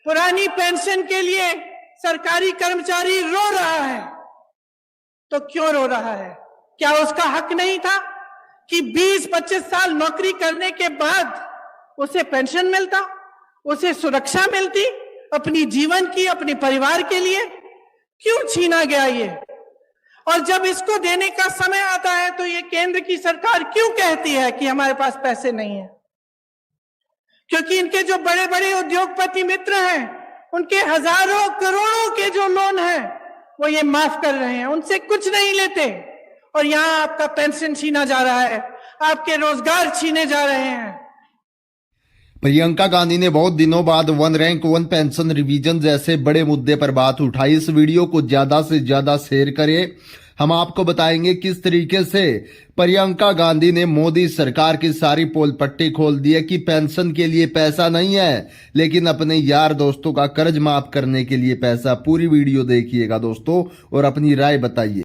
पुरानी पेंशन के लिए सरकारी कर्मचारी रो रहा है। तो क्यों रो रहा है? क्या उसका हक नहीं था कि 20-25 साल नौकरी करने के बाद उसे पेंशन मिलता, उसे सुरक्षा मिलती अपनी जीवन की, अपने परिवार के लिए? क्यों छीना गया ये? और जब इसको देने का समय आता है तो ये केंद्र की सरकार क्यों कहती है कि हमारे पास पैसे नहीं है? क्योंकि इनके जो बड़े बड़े उद्योगपति मित्र हैं, उनके हजारों करोड़ों के जो लोन हैं, वो ये माफ कर रहे हैं, उनसे कुछ नहीं लेते। और यहां आपका पेंशन छीना जा रहा है, आपके रोजगार छीने जा रहे हैं। प्रियंका गांधी ने बहुत दिनों बाद one rank one pension revision जैसे बड़े मुद्दे पर बात उठाई। इस वीडियो को ज्यादा से ज्यादा शेयर करें। हम आपको बताएंगे किस तरीके से प्रियंका गांधी ने मोदी सरकार की सारी पोल पट्टी खोल दी है कि पेंशन के लिए पैसा नहीं है, लेकिन अपने यार दोस्तों का कर्ज माफ करने के लिए पैसा। पूरी वीडियो देखिएगा दोस्तों और अपनी राय बताइए।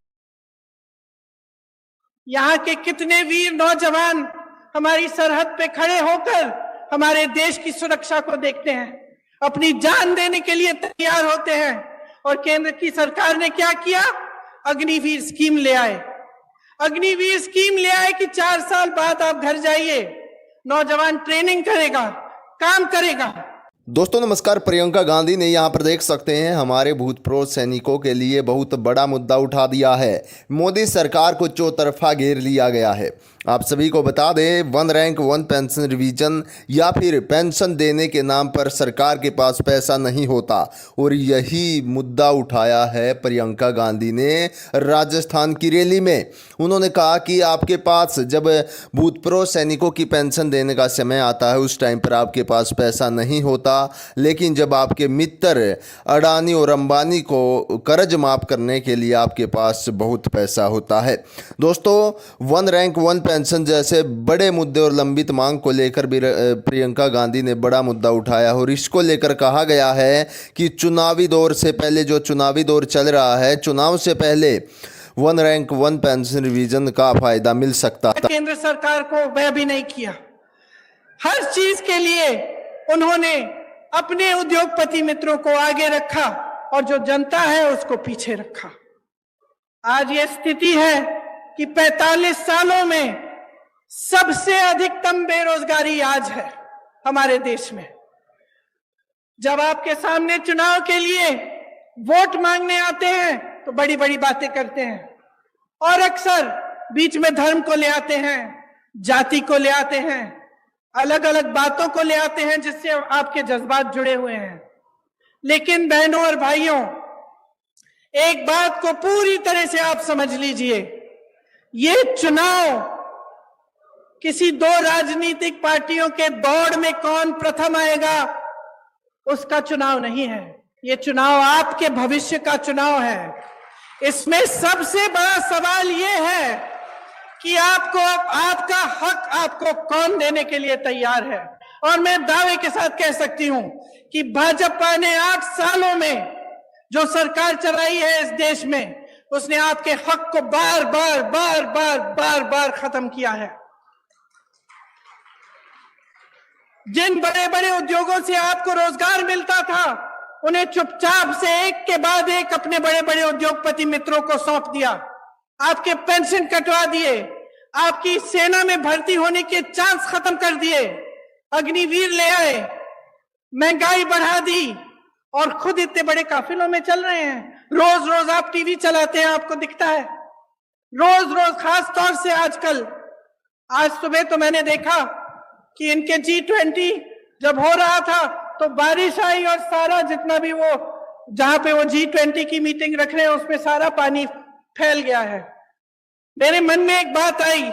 यहाँ के कितने वीर नौजवान हमारी सरहद पे खड़े होकर हमारे देश की सुरक्षा को देखते हैं, अपनी जान देने के लिए तैयार होते हैं। और केंद्र की सरकार ने क्या किया? अग्निवीर स्कीम ले आए। अग्निवीर स्कीम ले आए कि 4 साल बाद आप घर जाइए, नौजवान ट्रेनिंग करेगा, काम करेगा। दोस्तों नमस्कार। प्रियंका गांधी ने यहाँ पर देख सकते हैं हमारे भूतपूर्व सैनिकों के लिए बहुत बड़ा मुद्दा उठा दिया है। मोदी सरकार को चौतरफा घेर लिया गया है। आप सभी को बता दें, one rank one pension revision या फिर पेंशन देने के नाम पर सरकार के पास पैसा नहीं होता, और यही मुद्दा उठाया है प्रियंका गांधी ने राजस्थान की रैली में। उन्होंने कहा कि आपके पास जब भूतपूर्व सैनिकों की पेंशन देने का समय आता है उस टाइम पर आपके पास पैसा नहीं होता, लेकिन जब आपके मित्र अडानी और अंबानी को कर्ज माफ करने के लिए आपके पास बहुत पैसा होता है। दोस्तों वन रैंक वन पेंशन जैसे बड़े मुद्दे और लंबित मांग को लेकर भी प्रियंका गांधी ने बड़ा मुद्दा उठाया, और इसको लेकर कहा गया है कि चुनावी दौर से पहले, जो चुनावी दौर चल रहा है, चुनाव से पहले one rank one pension revision का फायदा मिल सकता था। केंद्र सरकार को वह भी नहीं किया। हर चीज के लिए उन्होंने अपने उद्योगपति मित्रों को आगे रखा और जो जनता है उसको पीछे रखा। आज ये स्थिति है कि 45 सालों में सबसे अधिकतम बेरोजगारी आज है हमारे देश में। जब आपके सामने चुनाव के लिए वोट मांगने आते हैं तो बड़ी बड़ी बातें करते हैं, और अक्सर बीच में धर्म को ले आते हैं, जाति को ले आते हैं, अलग अलग बातों को ले आते हैं जिससे आपके जज्बात जुड़े हुए हैं। लेकिन बहनों और भाइयों, एक बात को पूरी तरह से आप समझ लीजिए, ये चुनाव किसी 2 राजनीतिक पार्टियों के दौड़ में कौन प्रथम आएगा उसका चुनाव नहीं है। ये चुनाव आपके भविष्य का चुनाव है। इसमें सबसे बड़ा सवाल ये है कि आपको आपका हक आपको कौन देने के लिए तैयार है। और मैं दावे के साथ कह सकती हूं कि भाजपा ने 8 सालों में जो सरकार चलाई है इस देश में, उसने आपके हक को बार बार खत्म किया है। जिन बड़े बड़े उद्योगों से आपको रोजगार मिलता था, उन्हें चुपचाप से एक के बाद एक अपने बड़े बड़े उद्योगपति मित्रों को सौंप दिया। आपके पेंशन कटवा दिए, आपकी सेना में भर्ती होने के चांस खत्म कर दिए, अग्निवीर ले आए, महंगाई बढ़ा दी, और खुद इतने बड़े काफिलों में चल रहे हैं। रोज रोज आप टीवी चलाते हैं, आपको दिखता है रोज रोज, खास तौर से आजकल। आज सुबह तो मैंने देखा कि इनके G20 जब हो रहा था तो बारिश आई और सारा जितना भी वो जहां पे वो G20 की मीटिंग रख रहे हैं उसमें सारा पानी फैल गया है। मेरे मन में एक बात आई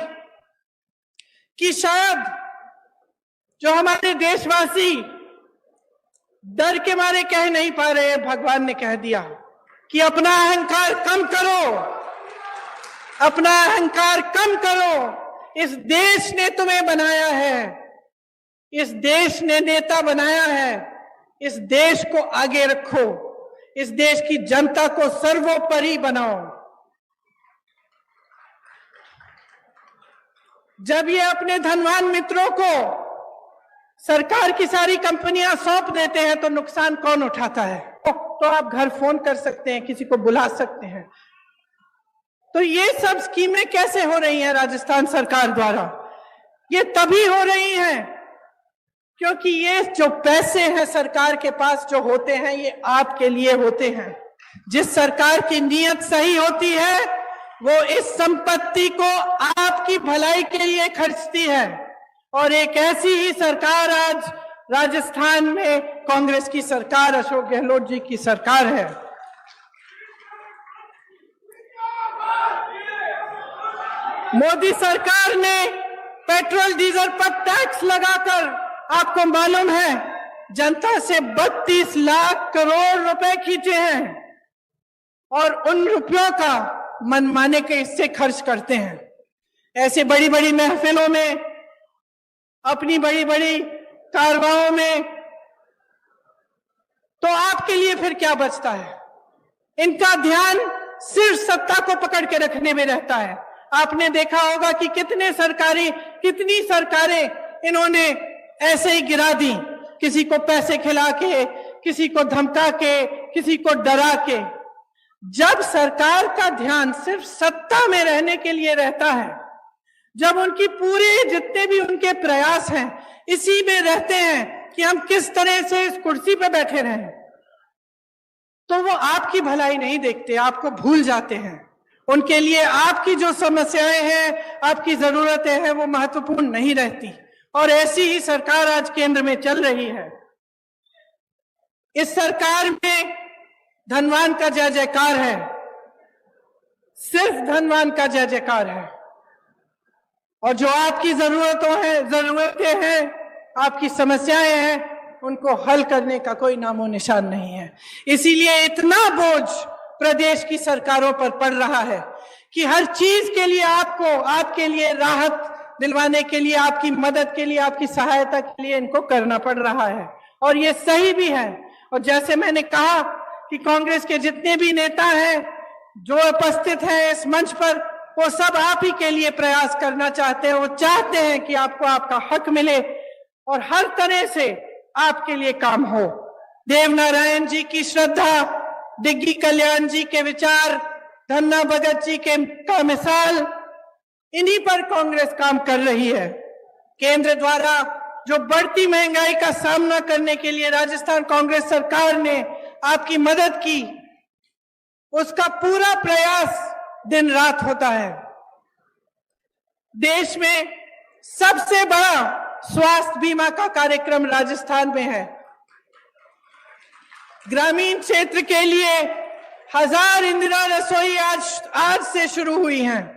कि शायद जो हमारे देशवासी डर के मारे कह नहीं पा रहे हैं, भगवान ने कह दिया कि अपना अहंकार कम करो, अपना अहंकार कम करो। इस देश ने तुम्हें बनाया है, इस देश ने नेता बनाया है, इस देश को आगे रखो, इस देश की जनता को सर्वोपरि बनाओ। जब ये अपने धनवान मित्रों को सरकार की सारी कंपनियां सौंप देते हैं तो नुकसान कौन उठाता है? तो आप घर फोन कर सकते हैं, किसी को बुला सकते हैं। तो ये सब स्कीमें कैसे हो रही हैं राजस्थान सरकार द्वारा? ये तभी हो रही हैं क्योंकि ये जो पैसे हैं सरकार के पास जो होते हैं, ये आपके लिए होते हैं। जिस सरकार की नीयत सही होती है वो इस संपत्ति को आपकी भलाई के लिए खर्चती है। और एक ऐसी ही सरकार आज राजस्थान में कांग्रेस की सरकार, अशोक गहलोत जी की सरकार है। मोदी सरकार ने पेट्रोल डीजल पर टैक्स लगाकर, आपको मालूम है, जनता से 32 लाख करोड़ रुपए खींचे हैं और उन रुपयों का मनमाने के हिस्से खर्च करते हैं। ऐसे बड़ी बड़ी महफिलों में, अपनी बड़ी बड़ी कारवाओं में, तो आपके लिए फिर क्या बचता है? इनका ध्यान सिर्फ सत्ता को पकड़ के रखने में रहता है। आपने देखा होगा कि कितनी सरकारें इन्होंने ऐसे ही गिरा दी, किसी को पैसे खिला के, किसी को धमका के, किसी को डरा के। जब सरकार का ध्यान सिर्फ सत्ता में रहने के लिए रहता है, जब उनकी पूरे जितने भी उनके प्रयास हैं इसी में रहते हैं कि हम किस तरह से इस कुर्सी पे बैठे रहें, तो वो आपकी भलाई नहीं देखते, आपको भूल जाते हैं। उनके लिए आपकी जो समस्याएं हैं, आपकी जरूरतें हैं, वो महत्वपूर्ण नहीं रहती। और ऐसी ही सरकार आज केंद्र में चल रही है। इस सरकार में धनवान का जय जयकार है, सिर्फ धनवान का जय जयकार है। और जो आपकी जरूरतें हैं, आपकी समस्याएं हैं, उनको हल करने का कोई नामो निशान नहीं है। इसीलिए इतना बोझ प्रदेश की सरकारों पर पड़ रहा है कि हर चीज के लिए आपको, आपके लिए राहत दिलवाने के लिए, आपकी मदद के लिए, आपकी सहायता के लिए इनको करना पड़ रहा है। और ये सही भी है। और जैसे मैंने कहा कि कांग्रेस के जितने भी नेता हैं जो उपस्थित हैं इस मंच पर, वो सब आप ही के लिए प्रयास करना चाहते हैं। वो चाहते हैं कि आपको आपका हक मिले और हर तरह से आपके लिए काम हो। देवनारायण जी की श्रद्धा, डिग्गी कल्याण जी के विचार, धन्ना भगत जी का मिसाल, इन्हीं पर कांग्रेस काम कर रही है। केंद्र द्वारा जो बढ़ती महंगाई का सामना करने के लिए राजस्थान कांग्रेस सरकार ने आपकी मदद की, उसका पूरा प्रयास दिन रात होता है। देश में सबसे बड़ा स्वास्थ्य बीमा का कार्यक्रम राजस्थान में है। ग्रामीण क्षेत्र के लिए 1000 इंदिरा रसोई आज से शुरू हुई हैं।